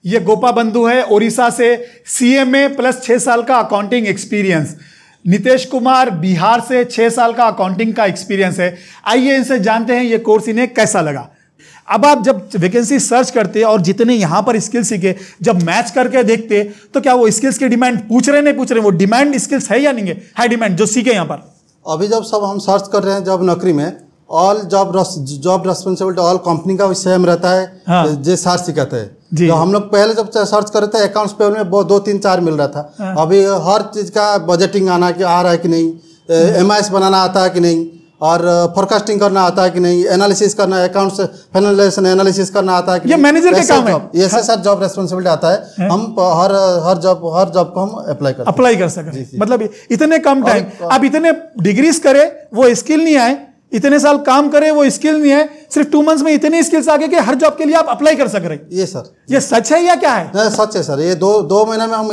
ये गोपा बंधु है ओडिशा से, CMA प्लस 6 साल का अकाउंटिंग एक्सपीरियंस। नितेश कुमार बिहार से 6 साल का अकाउंटिंग का एक्सपीरियंस है। आइए इनसे जानते हैं ये कोर्स इन्हें कैसा लगा। अब आप जब वैकेंसी सर्च करते और जितने यहां पर स्किल सीखे जब मैच करके देखते तो क्या वो स्किल्स की डिमांड पूछ रहे नहीं पूछ रहे, वो डिमांड स्किल्स है या नहीं है, हाई डिमांड जो सीखे यहां पर। अभी जब सब हम सर्च कर रहे हैं जॉब नौकरी में, all job responsibility all company का सेम रहता है। हाँ। जो सर सिखाते हैं, तो हम लोग पहले जब सर्च कर रहे थे अकाउंट्स पेबल में 2, 3, 4 मिल रहा था। हाँ। अभी हर चीज का बजटिंग आ रहा है कि नहीं, MIS बनाना आता है कि नहीं, और फोरकास्टिंग करना आता है कि नहीं, एनालिसिस करना, अकाउंट्स फाइनलाइजेशन एनालिसिस करना आता है कि ये मैनेजर के काम है। ये सर जॉब रेस्पॉन्सिबिलिटी आता है। हम हर जॉब को हम अप्लाई कर सकते। मतलब इतने कम टाइम आप इतने डिग्रीज करे वो स्किल नहीं आए, इतने साल काम करे वो स्किल नहीं है, सिर्फ 2 मंथ्स में इतने स्किल्स आ गए कि हर जॉब के लिए आप अप्लाई कर सक रहे। ये सर ये सच है या क्या है? सच है सर। ये दो महीने में हम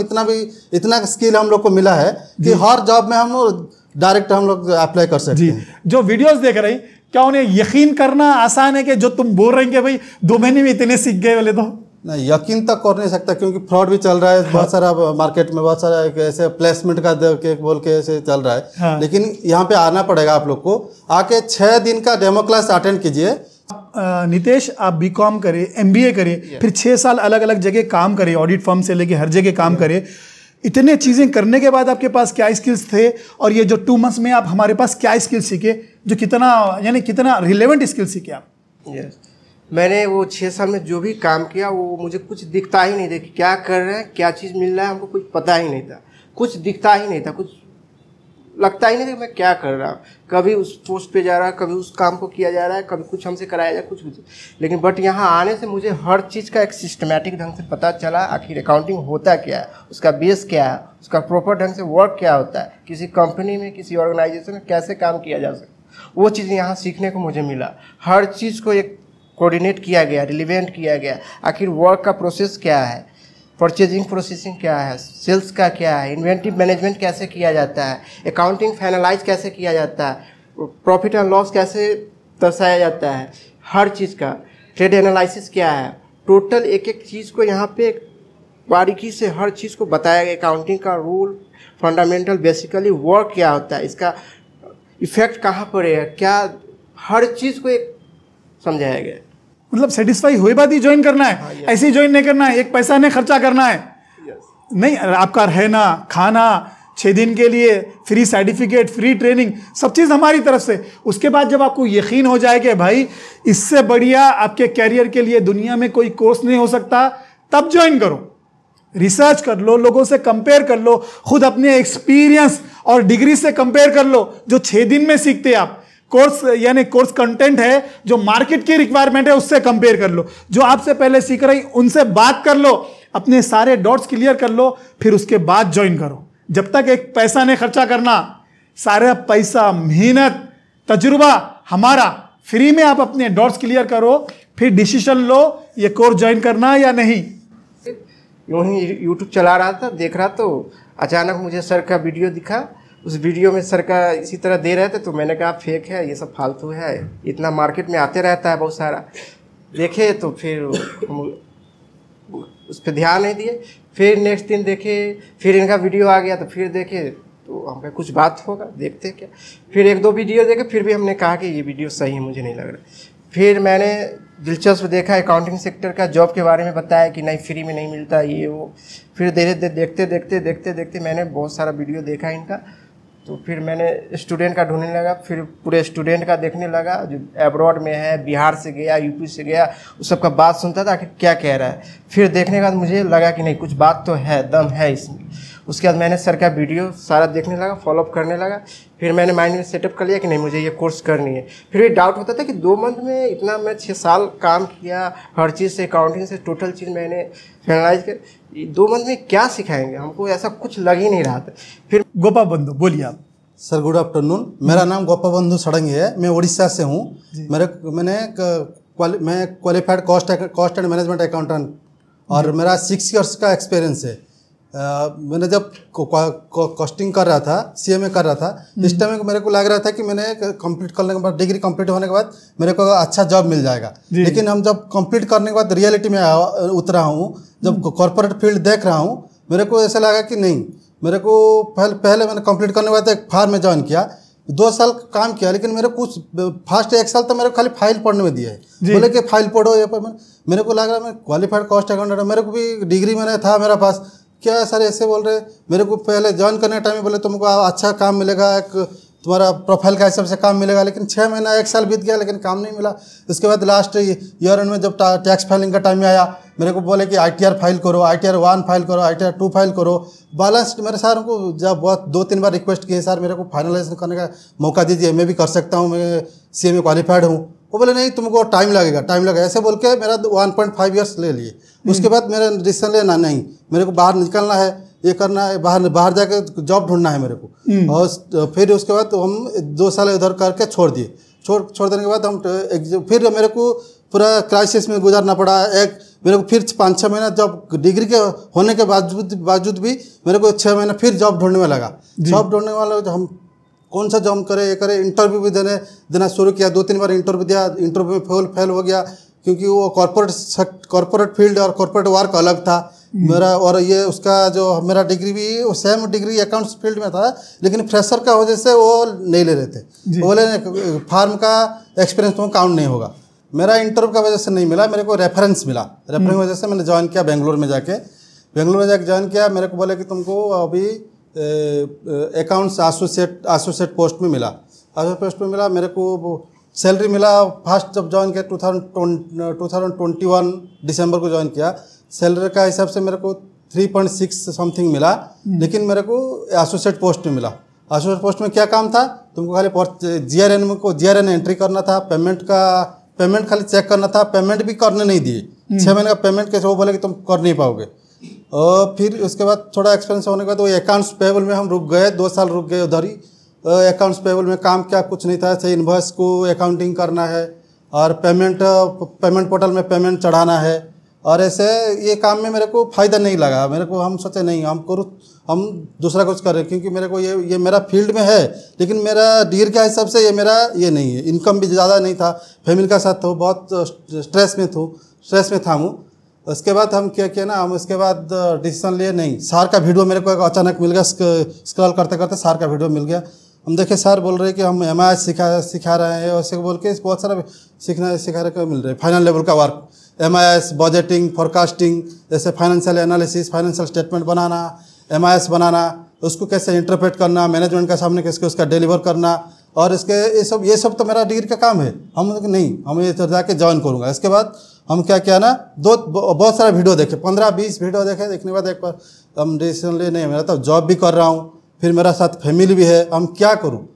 इतना स्किल हम लोग को मिला है कि हर जॉब में हम डायरेक्ट हम लोग अप्लाई कर सकते हैं। जो वीडियोस देख रहे हैं क्या उन्हें यकीन करना आसान है कि जो तुम बोल रहे हैं कि भाई 2 महीने में इतने सीख गए बोले? तो नहीं, यकीन तक कर नहीं सकता क्योंकि फ्रॉड भी चल रहा है। हाँ। बहुत सारा मार्केट में बहुत सारा ऐसे प्लेसमेंट का बोल के ऐसे चल रहा है। हाँ। लेकिन यहाँ पे आना पड़ेगा आप लोग को, आके 6 दिन का डेमो क्लास अटेंड कीजिए। नितेश आप BCom करे, MBA करे, फिर 6 साल अलग अलग जगह काम करे, ऑडिट फर्म से लेके हर जगह काम करे, इतने चीजें करने के बाद आपके पास क्या स्किल्स थे और ये जो 2 मंथ्स में आप हमारे पास क्या स्किल्स सीखे, जो कितना रिलेवेंट स्किल सीखे आप? यस, मैंने वो 6 साल में जो भी काम किया वो मुझे कुछ दिखता ही नहीं था कि क्या कर रहे हैं, क्या चीज़ मिल रहा है, हमको कुछ पता ही नहीं था, कुछ दिखता ही नहीं था, कुछ लगता ही नहीं था कि मैं क्या कर रहा हूँ। कभी उस पोस्ट पे जा रहा है, कभी उस काम को किया जा रहा है, कभी कुछ हमसे कराया जाए, कुछ लेकिन बट यहाँ आने से मुझे हर चीज़ का एक सिस्टमैटिक ढंग से पता चला। आखिर अकाउंटिंग होता क्या है, उसका बेस क्या है, उसका प्रॉपर ढंग से वर्क क्या होता है, किसी कंपनी में किसी ऑर्गेनाइजेशन में कैसे काम किया जा सकता, वो चीज़ यहाँ सीखने को मुझे मिला। हर चीज़ को एक कोऑर्डिनेट किया गया, रिलीवेंट किया गया। आखिर वर्क का प्रोसेस क्या है, परचेजिंग प्रोसेसिंग क्या है, सेल्स का क्या है, इन्वेंटरी मैनेजमेंट कैसे किया जाता है, अकाउंटिंग फाइनलाइज कैसे किया जाता है, प्रॉफिट एंड लॉस कैसे दर्शाया जाता है, हर चीज़ का ट्रेड एनालिसिस क्या है, टोटल एक चीज़ को यहाँ पे बारीकी से हर चीज़ को बताया गया। अकाउंटिंग का रूल फंडामेंटल, बेसिकली वर्क क्या होता है, इसका इफेक्ट कहाँ पड़ेगा, क्या हर चीज़ को एक समझाया गया। मतलब सेटिस्फाई हुए बाद ही ज्वाइन करना है। हाँ, ऐसे ही ज्वाइन नहीं करना है, एक पैसा नहीं खर्चा करना है। नहीं, आपका रहना खाना 6 दिन के लिए फ्री सर्टिफिकेट, फ्री ट्रेनिंग, सब चीज़ हमारी तरफ से। उसके बाद जब आपको यकीन हो जाए कि भाई इससे बढ़िया आपके कैरियर के लिए दुनिया में कोई कोर्स नहीं हो सकता, तब ज्वाइन करो। रिसर्च कर लो, लोगों से कंपेयर कर लो, खुद अपने एक्सपीरियंस और डिग्री से कंपेयर कर लो। जो 6 दिन में सीखते आप कोर्स कंटेंट है, जो मार्केट की रिक्वायरमेंट है उससे कंपेयर कर लो। जो आपसे पहले सीख रही उनसे बात कर लो, अपने सारे डॉट्स क्लियर कर लो, फिर उसके बाद ज्वाइन करो। जब तक एक पैसा नहीं खर्चा करना, सारा पैसा, मेहनत, तजुर्बा हमारा, फ्री में आप अपने डॉट्स क्लियर करो, फिर डिसीजन लो ये कोर्स ज्वाइन करना या नहीं। यूँ ही यूट्यूब चला रहा था, देख रहा तो अचानक मुझे सर का वीडियो दिखा। उस वीडियो में सर का इसी तरह दे रहे थे, तो मैंने कहा फेक है, ये सब फालतू है, इतना मार्केट में आते रहता है बहुत सारा। देखे तो फिर हम उस पर ध्यान नहीं दिए। फिर नेक्स्ट दिन देखे, फिर इनका वीडियो आ गया तो फिर देखे, तो हमें कुछ बात होगा, देखते क्या। फिर 1-2 वीडियो देखे, फिर भी हमने कहा कि ये वीडियो सही है, मुझे नहीं लग रहा। फिर मैंने दिलचस्प देखा, अकाउंटिंग सेक्टर का जॉब के बारे में बताया कि नहीं फ्री में नहीं मिलता ये वो। फिर धीरे धीरे देखते मैंने बहुत सारा वीडियो देखा इनका। तो फिर मैंने स्टूडेंट का ढूंढने लगा, फिर पूरे स्टूडेंट का देखने लगा जो अब्रॉड में है, बिहार से गया, यूपी से गया, उस सब का बात सुनता था कि क्या कह रहा है। फिर देखने के बाद मुझे लगा कि नहीं, कुछ बात तो है, दम है इसमें। उसके बाद मैंने सर का वीडियो सारा देखने लगा, फॉलोअप करने लगा। फिर मैंने माइंड में सेटअप कर लिया कि नहीं, मुझे ये कोर्स करनी है। फिर भी डाउट होता था कि 2 मंथ में इतना, मैं 6 साल काम किया, हर चीज़ से, अकाउंटिंग से टोटल चीज़ मैंने फाइनलाइज कर, 2 मंथ में क्या सिखाएंगे हमको, ऐसा कुछ लग ही नहीं रहा था। फिर गोपा बंधु बोलिए आप। सर गुड आफ्टरनून, मेरा नाम गोपा बंधु सड़ंगी है, मैं उड़ीसा से हूँ। मैं qualified cost and management accountant और मेरा 6 इयर्स का एक्सपीरियंस है। मैंने जब कॉस्टिंग कर रहा था, CMA कर रहा था, इस टाइम मेरे को लग रहा था कि मैंने कंप्लीट करने के बाद, डिग्री कंप्लीट होने के बाद मेरे को अच्छा जॉब मिल जाएगा। लेकिन हम जब कंप्लीट करने के बाद रियलिटी में उतरा हूँ, जब कॉर्पोरेट फील्ड देख रहा हूँ, मेरे को ऐसा लगा कि नहीं, मेरे को पहले मैंने कंप्लीट करने के बाद एक फार्म में ज्वाइन किया, 2 साल काम किया, लेकिन मेरे कुछ फर्स्ट 1 साल तो मेरे को खाली फाइल पढ़ने में दिया है। बोले कि फाइल पढ़ो, ये पर मेरे को लग रहा है मैं क्वालिफाइड कॉस्ट अकाउंटेंट, मेरे को भी डिग्री मैंने था मेरा पास, क्या सर ऐसे बोल रहे। मेरे को पहले ज्वाइन करने टाइम में बोले तुमको अच्छा काम मिलेगा, एक तुम्हारा प्रोफाइल का हिसाब से काम मिलेगा, लेकिन 6 महीना 1 साल बीत गया लेकिन काम नहीं मिला। उसके बाद लास्ट ईयर एंड में जब टैक्स फाइलिंग का टाइम में आया, मेरे को बोले कि ITR फाइल करो, ITR 1 फाइल करो, ITR 2 फाइल करो, बैलेंस। मेरे सर को जब बहुत 2-3 बार रिक्वेस्ट किए, सर मेरे को फाइनलाइज करने का मौका दीजिए, मैं भी कर सकता हूँ, मैं CMA क्वालिफाइड हूँ। वो बोले नहीं, तुमको टाइम लगेगा, ऐसे बोल के मेरा 1.5 ईयर्स ले लिए। उसके बाद मेरा डिसीजन लेना, नहीं मेरे को बाहर निकलना है, ये करना है, बाहर जाके जॉब ढूंढना है मेरे को। और फिर उसके बाद हम 2 साल इधर करके छोड़ दिए। छोड़ देने के बाद हम फिर मेरे को पूरा क्राइसिस में गुजारना पड़ा। मेरे को फिर 5-6 महीना जॉब, डिग्री के होने के बावजूद भी मेरे को 6 महीना फिर जॉब ढूंढने में लगा। जॉब ढूंढने वाला हम कौन सा जॉब करे, ये करे, इंटरव्यू भी देना शुरू किया। 2-3 बार इंटरव्यू दिया, इंटरव्यू में फेल हो गया, क्योंकि वो कॉर्पोरेट फील्ड और कॉर्पोरेट वर्क अलग था मेरा। और ये उसका जो मेरा डिग्री भी सेम डिग्री अकाउंट्स फील्ड में था, लेकिन फ्रेशर का वजह से वो नहीं ले रहे थे। वो बोले फार्म का एक्सपीरियंस तो काउंट नहीं होगा। मेरा इंटरव्यू का वजह से नहीं मिला, मेरे को रेफरेंस मिला। रेफरेंस की वजह से मैंने ज्वाइन किया बेंगलोर में जाके ज्वाइन किया। मेरे को बोले कि तुमको अभी अकाउंट्स एसोसिएट पोस्ट में मिला। मेरे को सैलरी मिला। फर्स्ट जब ज्वाइन किया 2021 दिसंबर को ज्वाइन किया, सैलरी का हिसाब से मेरे को 3.6 समथिंग मिला, लेकिन मेरे को एसोसिएट पोस्ट में मिला। एसोसिएट पोस्ट में क्या काम था, तुमको खाली GRN एंट्री करना था, पेमेंट खाली चेक करना था। पेमेंट भी करने नहीं दिए, 6 महीने का पेमेंट कैसे, वो बोले कि तुम कर नहीं पाओगे। और फिर उसके बाद थोड़ा एक्सपीरियंस होने के बाद वो अकाउंट्स पेबल में हम रुक गए, 2 साल रुक गए उधर ही। अकाउंट्स पेबल में काम क्या कुछ नहीं था, सही इन्वॉइस को अकाउंटिंग करना है और पेमेंट पोर्टल में पेमेंट चढ़ाना है। और ऐसे ये काम में मेरे को फ़ायदा नहीं लगा। मेरे को हम सोचे नहीं, हम दूसरा कुछ करें, क्योंकि मेरे को ये मेरा फील्ड में है, लेकिन मेरा डिग्री के हिसाब से ये मेरा ये नहीं है। इनकम भी ज़्यादा नहीं था, फैमिली का साथ तो बहुत स्ट्रेस में था हूँ। उसके बाद हम क्या किया ना, हम उसके बाद डिसीजन लिए, नहीं सर का वीडियो मेरे को अचानक मिल गया। स्क्रॉल करते करते सर का वीडियो मिल गया। हम देखे सर बोल रहे हैं कि हम MIS सिखा रहे हैं, ऐसे बोल के बहुत सारा सिखाने को मिल रहा है। फाइनल लेवल का वर्क, MIS, बजटिंग, फोरकास्टिंग, जैसे फाइनेंशियल एनालिसिस, फाइनेंशियल स्टेटमेंट बनाना, MIS बनाना, उसको कैसे इंटरप्रेट करना, मैनेजमेंट का सामने कैसे उसका डिलीवर करना, और इसके ये सब तो मेरा डिग्री का काम है। हम नहीं, हम ये जाके ज्वाइन करूँगा। इसके बाद हम क्या किया ना, बहुत सारा वीडियो देखे, 15-20 वीडियो देखे। देखने के बाद एक बार हम डिसीजन ले, नहीं मेरा तो जॉब भी कर रहा हूँ, फिर मेरा साथ फैमिली भी है, हम क्या करूँ।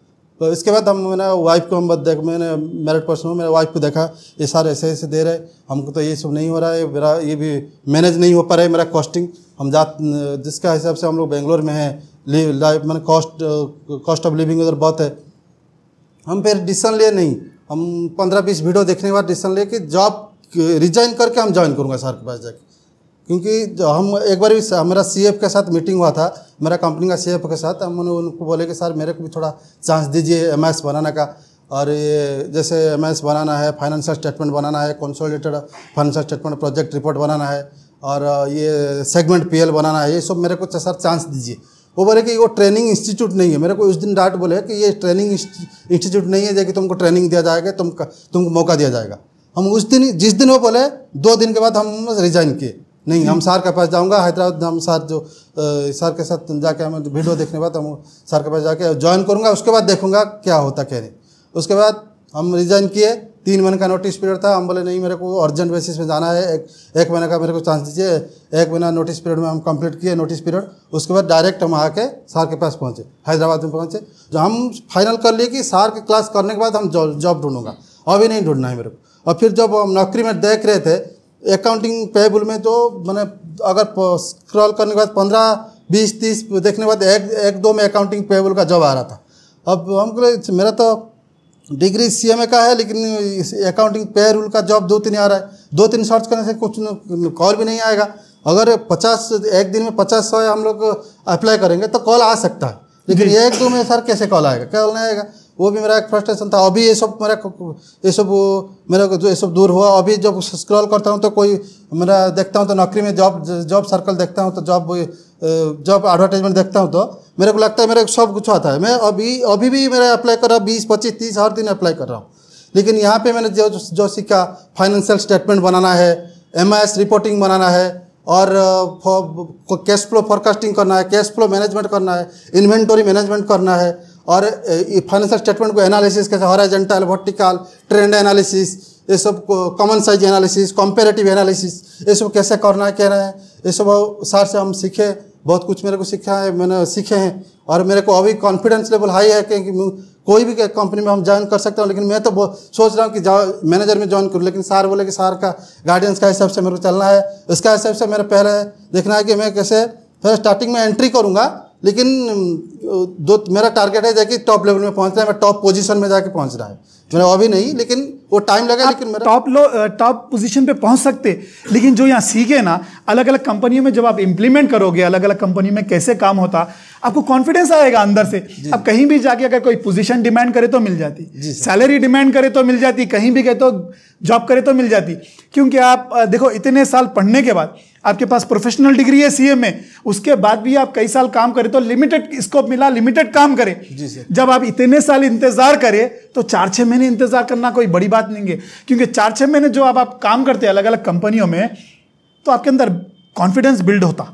तो इसके बाद मैंने वाइफ को मैंने मैरिड पर्सन हूँ, मेरे वाइफ को देखा, ये सारे ऐसे दे रहे, हमको तो ये सब नहीं हो रहा है, मेरा ये भी मैनेज नहीं हो पा रहा है मेरा कॉस्टिंग। हम जिसका हिसाब से हम लोग बेंगलोर में हैं, मैंने कॉस्ट ऑफ लिविंग उधर बहुत है। हम फिर डिसीजन लिए, नहीं हम 15-20 वीडियो देखने के बाद डिसीजन लिए कि जॉब रिजाइन करके हम ज्वाइन करूँगा सर के पास जाके। क्योंकि हम एक बार भी मेरा CF के साथ मीटिंग हुआ था, मेरा कंपनी का CF के साथ। हमने उनको बोले कि सर मेरे को भी थोड़ा चांस दीजिए MIS बनाने का, और ये जैसे MIS बनाना है, फाइनेंशियल स्टेटमेंट बनाना है, consolidated financial statement project report बनाना है, और ये सेगमेंट PL बनाना है, ये सब मेरे को सर चांस दीजिए। वो बोले कि वो ट्रेनिंग इंस्टीट्यूट नहीं है। मेरे को उस दिन डांट बोले कि ये ट्रेनिंग इंस्टीट्यूट नहीं है, कि तुमको ट्रेनिंग दिया जाएगा, तुमको मौका दिया जाएगा। हम जिस दिन वो बोले, 2 दिन के बाद हम रिजाइन किए। नहीं, हम सर के पास जाऊंगा हैदराबाद, हम सर के साथ जाके हम वीडियो देखने के बाद हम सर के पास जाके ज्वाइन करूंगा, उसके बाद देखूंगा क्या होता क्या नहीं। उसके बाद हम रिजाइन किए। 3 महीने का नोटिस पीरियड था। हम बोले नहीं, मेरे को अर्जेंट बेसिस में जाना है, एक महीने का मेरे को चांस दीजिए। 1 महीना नोटिस पीरियड में हम कंप्लीट किए नोटिस पीरियड। उसके बाद डायरेक्ट हम आके सर के पास पहुँचे, हैदराबाद में पहुँचे। जो हम फाइनल कर लिए कि सर की क्लास करने के बाद हम जॉब ढूंढूंगा, अभी नहीं ढूंढना है मेरे को। और फिर जब हम नौकरी में देख रहे थे अकाउंटिंग पेबल में, तो मैंने अगर स्क्रॉल करने के बाद 15-20-30 देखने के बाद 1-2 में अकाउंटिंग पेबल का जॉब आ रहा था। अब हमको मेरा तो डिग्री CMA का है, लेकिन अकाउंटिंग पेरोल का जॉब 2-3 आ रहा है। 2-3 सर्च करने से कुछ कॉल भी नहीं आएगा। अगर 50 एक दिन में 50-100 हम लोग अप्लाई करेंगे तो कॉल आ सकता है, लेकिन एक दो में सर कैसे कॉल आएगा, कॉल नहीं आएगा। वो भी मेरा एक फ्रस्ट्रेशन था। अभी ये सब मेरे को जो ये सब दूर हुआ। अभी जब स्क्रॉल करता हूँ तो कोई मेरा देखता हूँ तो नौकरी में जॉब सर्कल देखता हूँ तो जॉब एडवर्टाइजमेंट देखता हूँ तो मेरे को लगता है मेरे को सब कुछ आता है। मैं अभी भी मेरा अप्लाई कर रहा हूँ, 20, 25, 30 हर दिन अप्लाई कर रहा हूँ। लेकिन यहाँ पे मैंने जो सीखा, फाइनेंशियल स्टेटमेंट बनाना है, MIS रिपोर्टिंग बनाना है, और कैश फ्लो फोरकास्टिंग करना है, कैश फ्लो मैनेजमेंट करना है, इन्वेंटरी मैनेजमेंट करना है, और फाइनेंशियल स्टेटमेंट को एनालिसिस कैसे, हॉरिजॉन्टल, वर्टिकल, ट्रेंड एनालिसिस, ये सब common size analysis, comparative analysis, ये सब कैसे करना है, कह रहे हैं। ये सब सर से हम सीखे, बहुत कुछ मेरे को सीखा है, मैंने सीखे हैं। और मेरे को अभी कॉन्फिडेंस लेवल हाई है कि कोई भी कंपनी में हम ज्वाइन कर सकते हैं। लेकिन मैं तो सोच रहा हूँ कि मैनेजर में ज्वाइन करूँ, लेकिन सर बोले कि सर का गाइडेंस का हिसाब से मेरे को चलना है। उसका हिसाब से मेरे पहले देखना है कि मैं कैसे फिर स्टार्टिंग में एंट्री करूँगा, लेकिन मेरा टारगेट है जाके टॉप लेवल में पहुँचना है, मैं टॉप पोजीशन में जाके पहुँचना है। मेरा अभी नहीं, लेकिन वो टाइम लगा। लेकिन मेरा टॉप पोजीशन पे पहुंच सकते, लेकिन जो यहाँ सीखे ना, अलग अलग कंपनियों में जब आप इंप्लीमेंट करोगे, अलग अलग कंपनी में कैसे काम होता, आपको कॉन्फिडेंस आएगा अंदर से। अब कहीं भी जाके अगर कोई पोजीशन डिमांड करे तो मिल जाती, सैलरी डिमांड करे तो मिल जाती, कहीं भी गए तो जॉब करे तो मिल जाती। क्योंकि आप देखो, इतने साल पढ़ने के बाद आपके पास प्रोफेशनल डिग्री है CA में, उसके बाद भी आप कई साल काम करे तो लिमिटेड स्कोप मिला, लिमिटेड काम करे। जब आप इतने साल इंतजार करे तो 4-6 महीने इंतजार करना कोई बड़ी बात नहीं है। क्योंकि 4-6 महीने जो आप काम करते हैं अलग अलग कंपनियों में, तो आपके अंदर कॉन्फिडेंस बिल्ड होता,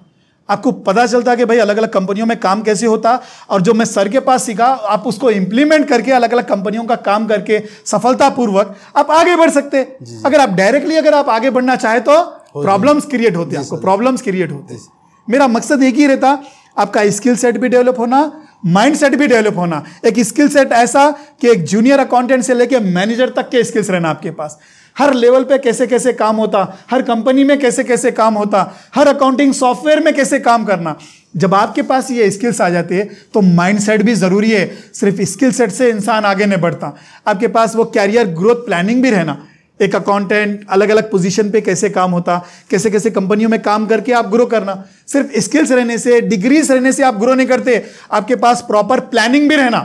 आपको पता चलता कि भाई अलग अलग कंपनियों में काम कैसे होता। और जो मैं सर के पास सीखा, आप उसको इंप्लीमेंट करके अलग अलग कंपनियों का काम करके सफलतापूर्वक आप आगे बढ़ सकते। अगर आप डायरेक्टली अगर आप आगे बढ़ना चाहे तो प्रॉब्लम्स क्रिएट होते हैं, आपको प्रॉब्लम्स क्रिएट होते हैं। मेरा मकसद एक ही रहता, आपका स्किल सेट भी डेवलप होना, माइंड सेट भी डेवलप होना। एक स्किल सेट ऐसा कि एक जूनियर अकाउंटेंट से लेके मैनेजर तक के स्किल्स रहना आपके पास, हर लेवल पे कैसे कैसे काम होता, हर कंपनी में कैसे कैसे काम होता, हर अकाउंटिंग सॉफ्टवेयर में कैसे काम करना। जब आपके पास ये स्किल्स आ जाते हैं तो माइंड सेट भी जरूरी है। सिर्फ स्किल सेट से इंसान आगे नहीं बढ़ता, आपके पास वो कैरियर ग्रोथ प्लानिंग भी रहना। एक अकाउंटेंट अलग अलग पोजीशन पे कैसे काम होता, कैसे कैसे कंपनियों में काम करके आप ग्रो करना। सिर्फ स्किल्स रहने से, डिग्रीज रहने से आप ग्रो नहीं करते, आपके पास प्रॉपर प्लानिंग भी रहना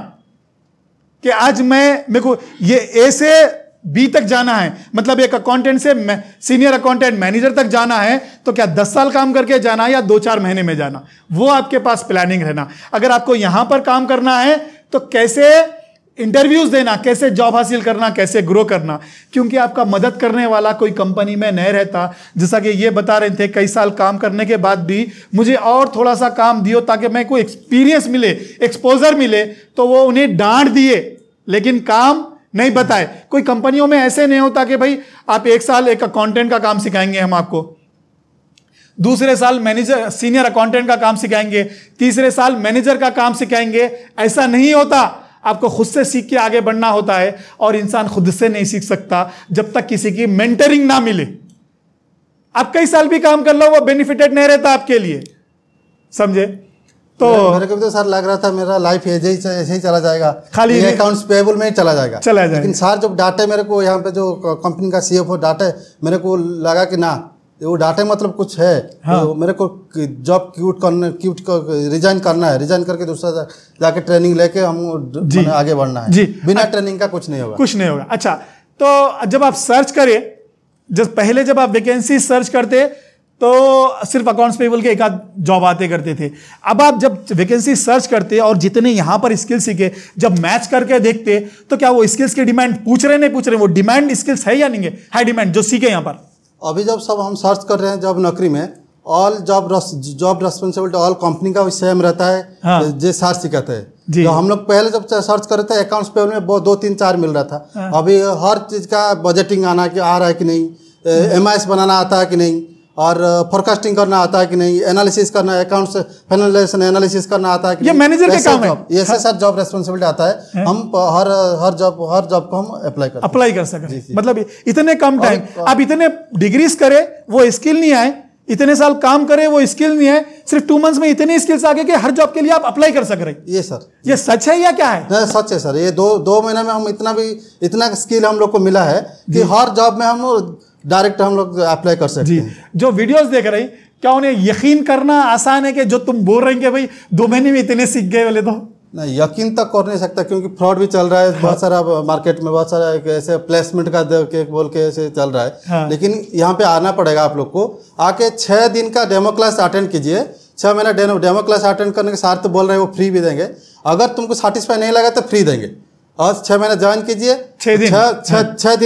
कि आज मेरे को ये A से B तक जाना है, मतलब एक अकाउंटेंट से सीनियर अकाउंटेंट मैनेजर तक जाना है, तो क्या 10 साल काम करके जाना है या 2-4 महीने में जाना, वो आपके पास प्लानिंग रहना। अगर आपको यहां पर काम करना है तो कैसे इंटरव्यूज देना, कैसे जॉब हासिल करना, कैसे ग्रो करना। क्योंकि आपका मदद करने वाला कोई कंपनी में नहीं रहता। जैसा कि ये बता रहे थे, कई साल काम करने के बाद भी मुझे और थोड़ा सा काम दियो ताकि मैं कोई एक्सपीरियंस मिले, एक्सपोजर मिले, तो वो उन्हें डांट दिए लेकिन काम नहीं बताए। कोई कंपनियों में ऐसे नहीं होता कि भाई आप 1 साल एक अकाउंटेंट का काम सिखाएंगे हम आपको, दूसरे साल मैनेजर सीनियर अकाउंटेंट का काम सिखाएंगे, तीसरे साल मैनेजर का काम सिखाएंगे। ऐसा नहीं होता, आपको खुद से सीख के आगे बढ़ना होता है। और इंसान खुद से नहीं सीख सकता जब तक किसी की मेंटरिंग ना मिले। आप कई साल भी काम कर लो, वो बेनिफिटेड नहीं रहता आपके लिए, समझे। तो मेरे को तो सर लग रहा था मेरा लाइफ ऐसे ही चला जाएगा, खाली अकाउंट्स पेएबल में ही चला जाएगा। लेकिन सर जब डांटे मेरे को, यहाँ पे जो कंपनी का CFO डांटे, मेरे को लगा कि ना, वो डांटे मतलब कुछ है। हाँ। तो मेरे को जॉब क्यूट रिजाइन करना है, रिजाइन करके दूसरा जाके ट्रेनिंग लेके हम आगे बढ़ना है। बिना ट्रेनिंग का कुछ नहीं होगा। अच्छा, तो जब आप सर्च करें, जब आप वैकेंसी सर्च करते तो सिर्फ अकाउंट्स पेबल के एक आध जॉब आते करते थे। अब आप जब वैकेंसी सर्च करते और जितने यहां पर स्किल सीखे जब मैच करके देखते, तो क्या वो स्किल्स की डिमांड पूछ रहे नहीं पूछ रहे, वो डिमांड स्किल्स है या नहीं है, हाई डिमांड जो सीखे यहां पर। अभी जब सब हम सर्च कर रहे हैं जॉब नौकरी में, all job responsibility all company का सेम रहता है। हाँ। जो सर सिखाते हैं, जो हम लोग पहले जब सर्च कर रहे थे अकाउंट्स पेबल में 2, 3, 4 मिल रहा था। हाँ। अभी हर चीज का बजटिंग आ रहा है कि नहीं, MIS बनाना आता है कि नहीं, और फोरकास्टिंग करना आता है कि नहीं, एनालिसिस करना, अकाउंट्स फाइनेंशियल एनालिसिस करना आता है कि ये मैनेजर का काम है। ये सर जॉब रेस्पॉन्सिबिलिटी आता है। हम हर जॉब को हम अप्लाई कर सकते। मतलब इतने कम टाइम, आप इतने डिग्रीज करे वो स्किल नहीं आए, इतने साल काम करे वो स्किल नहीं है, सिर्फ 2 मंथ्स में इतनी स्किल्स आ गए कि हर जॉब के लिए आप अप्लाई कर सक रहे। ये सर, ये सच है या क्या है? सच है सर। ये 2 महीने में हम इतना स्किल हम लोग को मिला है कि हर जॉब में हम डायरेक्ट हम लोग अप्लाई कर सकते हैं। जो वीडियोस देख रहे हैं, क्या उन्हें यकीन करना आसान है कि जो तुम बोल रहे हैं कि भाई 2 महीने में इतने सीख गए बोले तो? नहीं, यकीन तक कर नहीं सकता क्योंकि फ्रॉड भी चल रहा है बहुत सारा मार्केट में, बहुत सारा ऐसे प्लेसमेंट का के बोल के ऐसे चल रहा है। लेकिन यहाँ पे आना पड़ेगा आप लोग को, आके 6 दिन का डेमो क्लास अटेंड कीजिए। 6 महीना डेमो क्लास अटेंड करने के साथ तो बोल रहे हैं वो फ्री भी देंगे, अगर तुमको सेटिस्फाई नहीं लगा तो फ्री देंगे। और 6 महीना ज्वाइन कीजिए, 6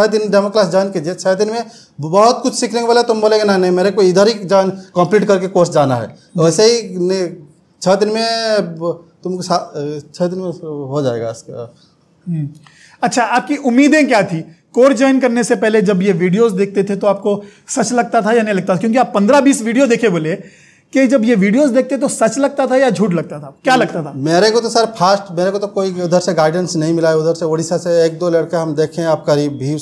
दिन डेमो क्लास ज्वाइन कीजिए। 6 दिन में बहुत कुछ सीखने के वाला, तुम बोलेगे ना नहीं मेरे को इधर ही ज्वाइन कंप्लीट करके कोर्स जाना है। वैसे ही 6 दिन में तुमको 6 दिन में हो जाएगा इसका। अच्छा, आपकी उम्मीदें क्या थी कोर्स ज्वाइन करने से पहले? जब ये वीडियोस देखते थे तो आपको सच लगता था या नहीं लगता? क्योंकि आप 15-20 वीडियो देखे बोले कि जब ये वीडियोस देखते तो सच लगता था या झूठ लगता था, क्या लगता था? मेरे को तो सर मेरे को तो कोई उधर से गाइडेंस नहीं मिला है। उधर से उड़ीसा से 1-2 लड़के हम देखे हैं, आपका रिव्यू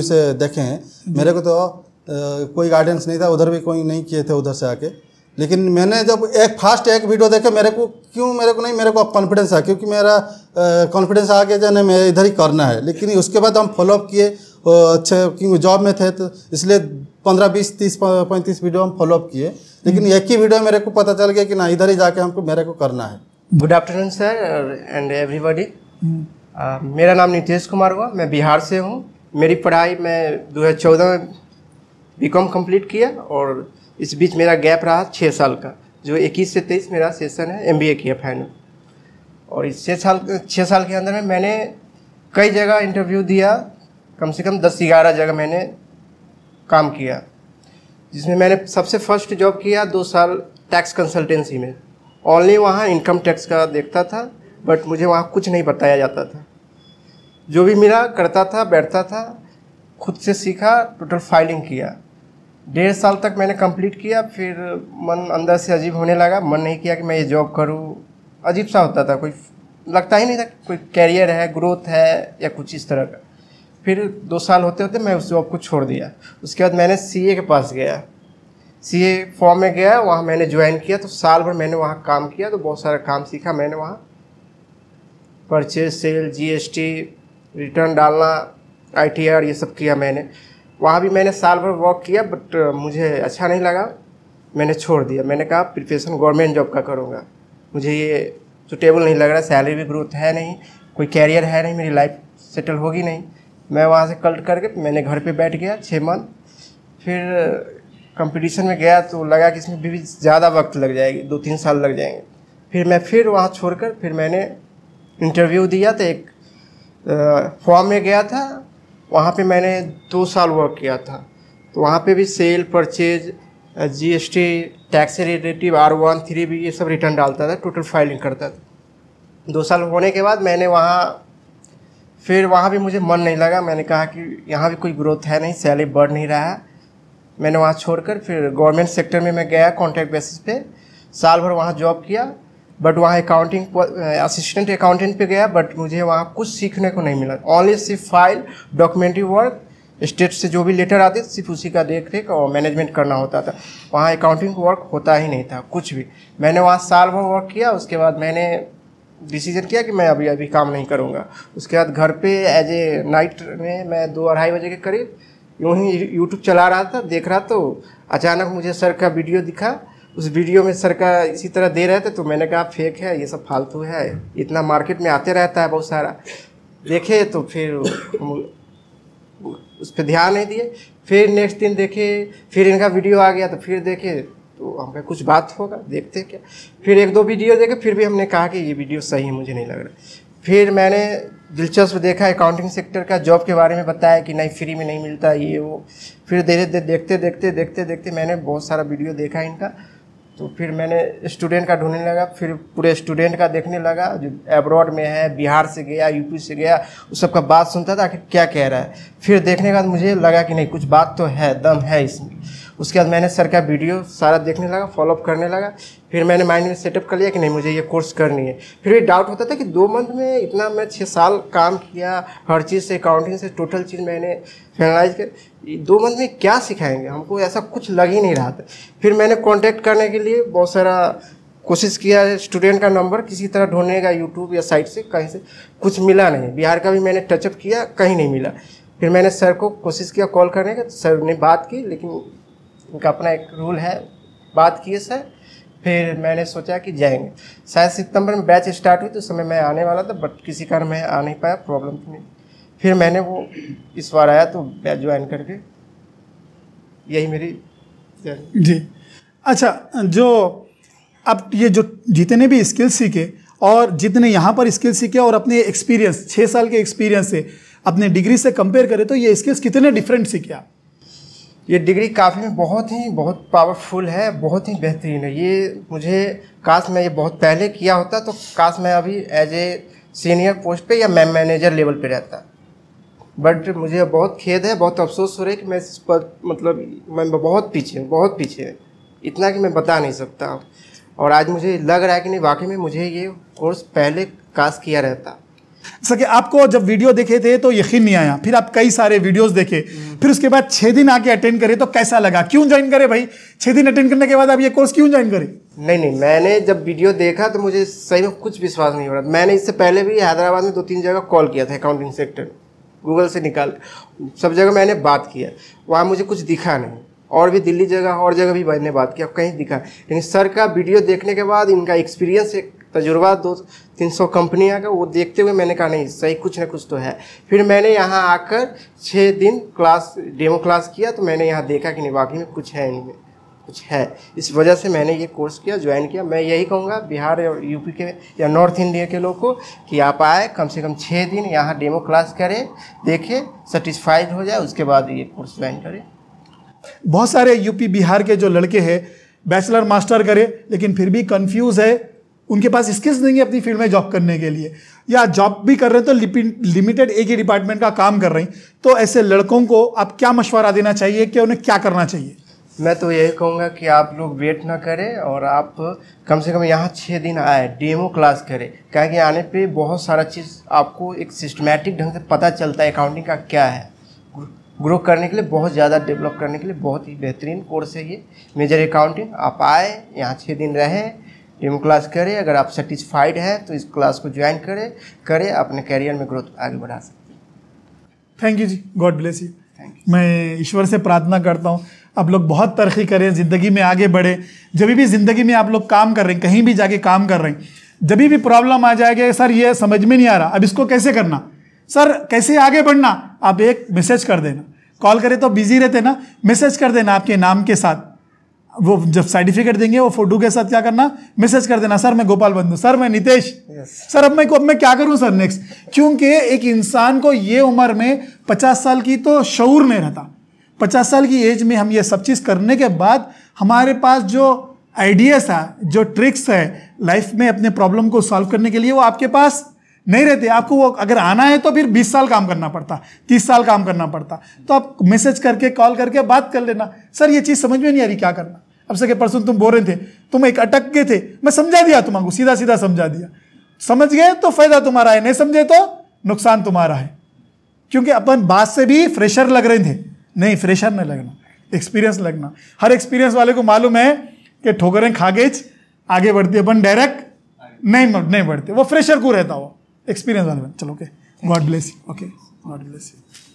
से देखे हैं। मेरे को तो कोई गाइडेंस नहीं था, उधर भी कोई नहीं किए थे उधर से आके। लेकिन मैंने जब एक वीडियो देखे, मेरे को कॉन्फिडेंस है, क्योंकि मेरा कॉन्फिडेंस आ गया जाने मैं इधर ही करना है। लेकिन उसके बाद हम फॉलोअप किए, अच्छे क्योंकि जॉब में थे तो इसलिए 15, 20, 30, 35 वीडियो हम फॉलोअप किए। लेकिन एक ही वीडियो मेरे को पता चल गया कि ना इधर ही जाके मेरे को करना है। Good afternoon sir and everybody. मेरा नाम नितेश कुमार हुआ, मैं बिहार से हूँ। मेरी पढ़ाई मैं 2014 में बीकॉम कंप्लीट किया और इस बीच मेरा गैप रहा 6 साल का, जो 21 से 23 मेरा सेशन है। MBA किया फाइनल। और इस 6 साल के अंदर में मैंने कई जगह इंटरव्यू दिया, कम से कम 10-11 जगह मैंने काम किया, जिसमें मैंने सबसे फर्स्ट जॉब किया 2 साल टैक्स कंसल्टेंसी में। ओनली वहाँ इनकम टैक्स का देखता था, बट मुझे वहाँ कुछ नहीं बताया जाता था। जो भी मिला करता था, बैठता था, खुद से सीखा, टोटल फाइलिंग किया। 1.5 साल तक मैंने कंप्लीट किया। फिर मन अंदर से अजीब होने लगा, मन नहीं किया कि मैं ये जॉब करूँ। अजीब सा होता था, कोई लगता ही नहीं था कोई कैरियर है, ग्रोथ है या कुछ इस तरह का। फिर 2 साल होते होते मैं उस जॉब को छोड़ दिया। उसके बाद मैंने CA के पास गया, CA फॉर्म में गया, वहाँ मैंने ज्वाइन किया। तो साल भर मैंने वहाँ काम किया, तो बहुत सारा काम सीखा मैंने वहाँ। परचेज, सेल, GST, रिटर्न डालना, ITR, ये सब किया मैंने। वहाँ भी मैंने साल भर वर्क किया, बट मुझे अच्छा नहीं लगा, मैंने छोड़ दिया। मैंने कहा प्रिपरेशन गवर्नमेंट जॉब का करूँगा, मुझे ये सुटेबल नहीं लग रहा। सैलरी भी ग्रोथ है नहीं, कोई कैरियर है नहीं, मेरी लाइफ सेटल होगी नहीं। मैं वहाँ से कल्ट करके मैंने घर पे बैठ गया 6 मंथ। फिर कंपटीशन में गया तो लगा कि इसमें भी ज़्यादा वक्त लग जाएगी, 2-3 साल लग जाएंगे। फिर मैं वहाँ छोड़कर फिर मैंने इंटरव्यू दिया। तो एक फॉर्म में गया था, वहाँ पे मैंने 2 साल वर्क किया था। तो वहाँ पे भी sale, purchase, GST, tax relative, R1, 3B, ये सब रिटर्न डालता था, टोटल फाइलिंग करता था। 2 साल होने के बाद मैंने वहाँ भी मुझे मन नहीं लगा। मैंने कहा कि यहाँ भी कोई ग्रोथ है नहीं, सैलरी बढ़ नहीं रहा है। मैंने वहाँ छोड़कर फिर गवर्नमेंट सेक्टर में मैं गया कॉन्ट्रैक्ट बेसिस पे। साल भर वहाँ जॉब किया, बट वहाँ असिस्टेंट अकाउंटेंट पे गया, बट मुझे वहाँ कुछ सीखने को नहीं मिला। ओनली सिर्फ फाइल, डॉक्यूमेंट्री वर्क, स्टेट से जो भी लेटर आते सिर्फ उसी का देख रेख और मैनेजमेंट करना होता था। वहाँ अकाउंटिंग वर्क होता ही नहीं था कुछ भी। मैंने वहाँ साल भर वर्क किया। उसके बाद मैंने डिसीजन किया कि मैं अभी काम नहीं करूँगा। उसके बाद घर पे एज ए नाइट में मैं 2-2:30 बजे के करीब यूँ ही यूट्यूब चला रहा था, देख रहा, तो अचानक मुझे सर का वीडियो दिखा। उस वीडियो में सर का इसी तरह दे रहे थे, तो मैंने कहा फेक है, ये सब फालतू है, इतना मार्केट में आते रहता है बहुत सारा। देखे तो फिर उस पर ध्यान नहीं दिए। फिर नेक्स्ट दिन देखे, फिर इनका वीडियो आ गया, तो फिर देखे तो हमें कुछ बात होगा, देखते क्या। फिर 1-2 वीडियो देखे, फिर भी हमने कहा कि ये वीडियो सही है, मुझे नहीं लग रहा। फिर मैंने दिलचस्प देखा, अकाउंटिंग सेक्टर का जॉब के बारे में बताया कि नहीं फ्री में नहीं मिलता ये वो। फिर धीरे धीरे देखते मैंने बहुत सारा वीडियो देखा इनका। तो फिर मैंने स्टूडेंट का ढूंढने लगा, फिर पूरे स्टूडेंट का देखने लगा जो अब्रॉड में है, बिहार से गया, यूपी से गया, उस सब का बात सुनता था कि क्या कह रहा है। फिर देखने के बाद मुझे लगा कि नहीं कुछ बात तो है, दम है इसमें। उसके बाद मैंने सर का वीडियो सारा देखने लगा, फॉलोअप करने लगा। फिर मैंने माइंड में सेटअप कर लिया कि नहीं मुझे ये कोर्स करनी है। फिर भी डाउट होता था कि 2 मंथ में इतना मैं 6 साल काम किया, हर चीज़ से, अकाउंटिंग से टोटल चीज़ मैंने फाइनलाइज कर, 2 मंथ में क्या सिखाएंगे हमको, ऐसा कुछ लग ही नहीं रहा था। फिर मैंने कांटेक्ट करने के लिए बहुत सारा कोशिश किया, स्टूडेंट का नंबर किसी तरह ढूंढने का यूट्यूब या साइट से, कहीं से कुछ मिला नहीं। बिहार का भी मैंने टचअप किया, कहीं नहीं मिला। फिर मैंने सर को कोशिश किया कॉल करने का, सर ने बात की, लेकिन उनका अपना एक रूल है, बात किए सर, फिर मैंने सोचा कि जाएंगे। शायद सितंबर में बैच स्टार्ट हुई तो उस समय मैं आने वाला था, बट किसी कारण मैं आ नहीं पाया, प्रॉब्लम थी नहीं। फिर मैंने वो इस बार आया तो बैच ज्वाइन करके यही मेरी जी। अच्छा, जो अब ये जो जितने भी स्किल सीखे और जितने यहाँ पर स्किल सीखे और अपने एक्सपीरियंस 6 साल के एक्सपीरियंस से अपने डिग्री से कंपेयर करें तो ये स्किल्स कितने डिफरेंट सीखे आप? ये डिग्री काफ़ी बहुत पावरफुल है, बहुत ही बेहतरीन है। ये मुझे काश मैं ये बहुत पहले किया होता तो काश मैं अभी एज ए सीनियर पोस्ट पे या मैनेजर लेवल पे रहता। बट मुझे बहुत खेद है, बहुत अफसोस हो रहा है कि मैं इस पर मैं बहुत पीछे इतना कि मैं बता नहीं सकता। और आज मुझे लग रहा है कि नहीं, वाकई में मुझे ये कोर्स पहले काश किया रहता। सके आपको जब वीडियो देखे थे तो यकीन नहीं आया, फिर आप कई सारे वीडियोस देखे, फिर उसके बाद 6 दिन आके अटेंड करे तो कैसा लगा? क्यों ज्वाइन करे भाई? 6 दिन अटेंड करने के बाद आप ये कोर्स क्यों ज्वाइन करे? नहीं, मैंने जब वीडियो देखा तो मुझे सही में कुछ विश्वास नहीं हो रहा। मैंने इससे पहले भी हैदराबाद में 2-3 जगह कॉल किया था, अकाउंटिंग सेक्टर गूगल से निकाल, सब जगह मैंने बात किया, वहाँ मुझे कुछ दिखा नहीं। और भी दिल्ली और जगह भी मैंने बात किया, कहीं दिखा। लेकिन सर का वीडियो देखने के बाद, इनका एक्सपीरियंस, एक तजुर्बा 200-300 कंपनियां का, वो देखते हुए मैंने कहा नहीं, सही कुछ ना कुछ तो है। फिर मैंने यहाँ आकर 6 दिन डेमो क्लास किया तो मैंने यहाँ देखा कि नहीं, वाकई में कुछ है, इनमें कुछ है। इस वजह से मैंने ये कोर्स किया, ज्वाइन किया। मैं यही कहूँगा बिहार और यूपी के या नॉर्थ इंडिया के लोग को कि आप आए, कम से कम 6 दिन यहाँ डेमो क्लास करें, देखें, सेटिस्फाइड हो जाए, उसके बाद ये कोर्स ज्वाइन करें। बहुत सारे यूपी बिहार के जो लड़के हैं बैचलर मास्टर करे लेकिन फिर भी कंफ्यूज है, उनके पास स्किल्स नहीं है अपनी फील्ड में जॉब करने के लिए, या जॉब भी कर रहे हैं तो लिमिटेड एक ही डिपार्टमेंट का काम कर रहे हैं। तो ऐसे लड़कों को आप क्या मशवरा देना चाहिए कि उन्हें क्या करना चाहिए? मैं तो यही कहूँगा कि आप लोग वेट ना करें और आप कम से कम यहाँ 6 दिन आए, डेमो क्लास करें। क्या कि आने पे बहुत सारा चीज़ आपको एक सिस्टमैटिक ढंग से पता चलता है अकाउंटिंग का क्या है। ग्रो करने के लिए, बहुत ज़्यादा डेवलप करने के लिए बहुत ही बेहतरीन कोर्स है ये मेजर अकाउंटिंग। आप आए, यहाँ 6 दिन रहें, डेमो क्लास करें। अगर आप सेटिस्फाइड हैं तो इस क्लास को ज्वाइन करें, अपने करियर में ग्रोथ आगे बढ़ा सकते हैं। थैंक यू जी, गॉड ब्लेस यू। मैं ईश्वर से प्रार्थना करता हूँ आप लोग बहुत तरक्की करें, ज़िंदगी में आगे बढ़े। जब भी ज़िंदगी में आप लोग काम कर रहे हैं, कहीं भी जाके काम कर रहे हैं, जब भी प्रॉब्लम आ जाएगी, सर ये समझ में नहीं आ रहा, अब इसको कैसे करना, सर कैसे आगे बढ़ना, आप एक मैसेज कर देना। कॉल करें तो बिजी रहते ना, मैसेज कर देना आपके नाम के साथ। वो जब सर्टिफिकेट देंगे वो फोटो के साथ क्या करना, मैसेज कर देना, सर मैं गोपाल बंधु, सर मैं नितेश, सर अब मैं क्या करूं सर नेक्स्ट। क्योंकि एक इंसान को ये उम्र में 50 साल की तो शऊर नहीं रहता। 50 साल की एज में हम ये सब चीज़ करने के बाद हमारे पास जो आइडियाज़ है, जो ट्रिक्स है लाइफ में अपने प्रॉब्लम को सॉल्व करने के लिए, वो आपके पास नहीं रहते। आपको वो अगर आना है तो फिर 20 साल काम करना पड़ता, 30 साल काम करना पड़ता। तो आप मैसेज करके, कॉल करके बात कर लेना, सर ये चीज़ समझ में नहीं आ रही, क्या करना। अब से परसों तुम बोल रहे थे, तुम एक अटक गए थे, मैं समझा दिया तुमको, सीधा सीधा समझा दिया। समझ गए तो फायदा तुम्हारा है, नहीं समझे तो नुकसान तुम्हारा है। क्योंकि अपन बात से भी फ्रेशर लग रहे थे, नहीं फ्रेशर नहीं लगना, एक्सपीरियंस लगना। हर एक्सपीरियंस वाले को मालूम है कि ठोकरें खा के आगे बढ़ती, अपन डायरेक्ट नहीं बढ़ते, वो फ्रेशर को रहता हो, एक्सपीरियंस वाले। चलो okay, God bless you. Okay, God bless you.